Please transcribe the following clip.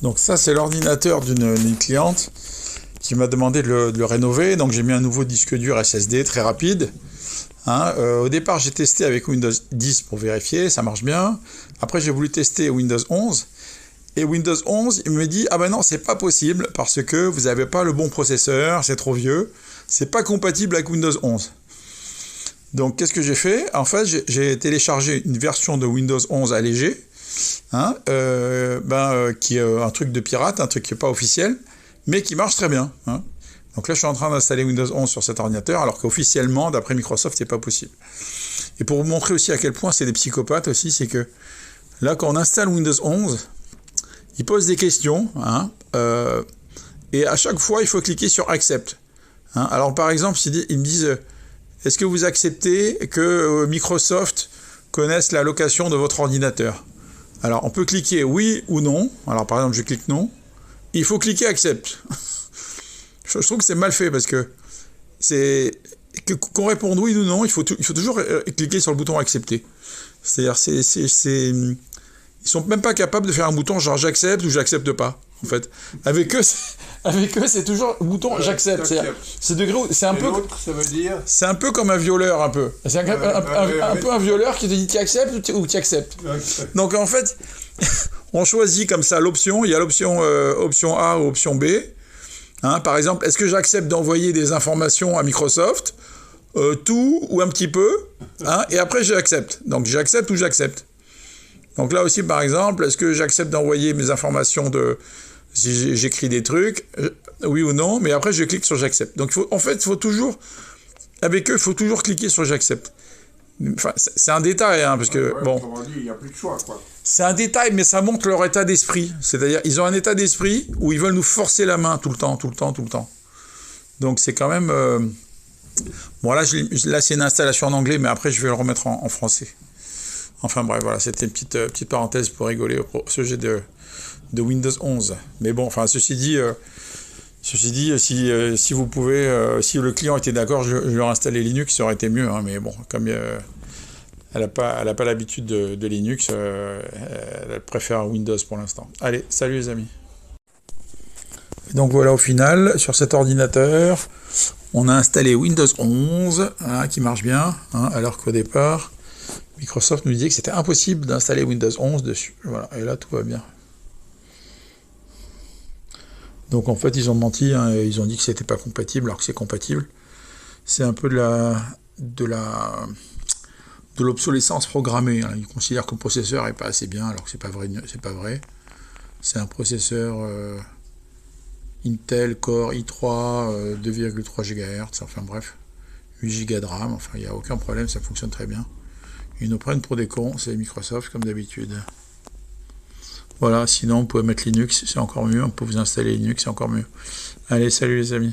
Donc ça, c'est l'ordinateur d'une cliente qui m'a demandé de le rénover. Donc j'ai mis un nouveau disque dur SSD très rapide. Hein, au départ, j'ai testé avec Windows 10 pour vérifier, ça marche bien. Après, j'ai voulu tester Windows 11. Et Windows 11, il me dit « Ah ben non, c'est pas possible parce que vous n'avez pas le bon processeur, c'est trop vieux. C'est pas compatible avec Windows 11. » Donc, qu'est-ce que j'ai fait? En fait, j'ai téléchargé une version de Windows 11 allégée, hein, qui est un truc de pirate, un truc qui n'est pas officiel, mais qui marche très bien. Hein. Donc là, je suis en train d'installer Windows 11 sur cet ordinateur, alors qu'officiellement, d'après Microsoft, c'est pas possible. Et pour vous montrer aussi à quel point c'est des psychopathes aussi, c'est que là, quand on installe Windows 11, ils posent des questions, hein, et à chaque fois, il faut cliquer sur Accept. Hein. Alors, par exemple, ils me disent... Est-ce que vous acceptez que Microsoft connaisse la location de votre ordinateur? Alors, on peut cliquer oui ou non. Alors, par exemple, je clique non. Il faut cliquer accept. Je trouve que c'est mal fait parce que qu'on réponde oui ou non, il faut toujours cliquer sur le bouton accepter. C'est-à-dire, ils sont même pas capables de faire un bouton genre j'accepte ou j'accepte pas. En fait, avec eux, c'est toujours le bouton j'accepte. C'est un peu. Ça veut dire. C'est un peu comme un violeur, un peu. C'est un peu un violeur qui te dit tu acceptes ou tu acceptes. Donc en fait, on choisit comme ça l'option. Il y a l'option option A ou option B. Hein, par exemple, est-ce que j'accepte d'envoyer des informations à Microsoft, tout ou un petit peu, hein, et après j'accepte. Donc j'accepte ou j'accepte. Donc là aussi, par exemple, est-ce que j'accepte d'envoyer mes informations si j'écris des trucs, oui ou non, mais après je clique sur j'accepte. Donc il faut toujours, avec eux, il faut toujours cliquer sur j'accepte. Enfin, c'est un détail, hein, parce que, bon... Il n'y a plus de choix, quoi. C'est un détail, mais ça montre leur état d'esprit. C'est-à-dire, ils ont un état d'esprit où ils veulent nous forcer la main tout le temps. Donc c'est quand même... Bon, là, c'est une installation en anglais, mais après, je vais le remettre en français. Enfin bref, voilà, c'était une petite parenthèse pour rigoler au sujet de Windows 11. Mais bon, enfin, ceci dit, si vous pouvez, si le client était d'accord, je leur installais Linux, ça aurait été mieux. Hein, mais bon, comme elle n'a pas l'habitude de Linux, elle préfère Windows pour l'instant. Allez, salut les amis. Donc voilà, au final, sur cet ordinateur, on a installé Windows 11, hein, qui marche bien, hein, alors qu'au départ, Microsoft nous disait que c'était impossible d'installer Windows 11 dessus. Voilà, et là, tout va bien. Donc en fait, ils ont menti, hein, ils ont dit que c'était pas compatible, alors que c'est compatible. C'est un peu de l'obsolescence programmée. Hein. Ils considèrent que le processeur est pas assez bien, alors que c'est pas vrai. C'est un processeur Intel Core i3 2,3 GHz, enfin bref, 8 Go de RAM, enfin il n'y a aucun problème, ça fonctionne très bien. Ils nous prennent pour des cons, c'est Microsoft comme d'habitude. Voilà, sinon on peut mettre Linux, c'est encore mieux, on peut vous installer Linux, c'est encore mieux. Allez, salut les amis.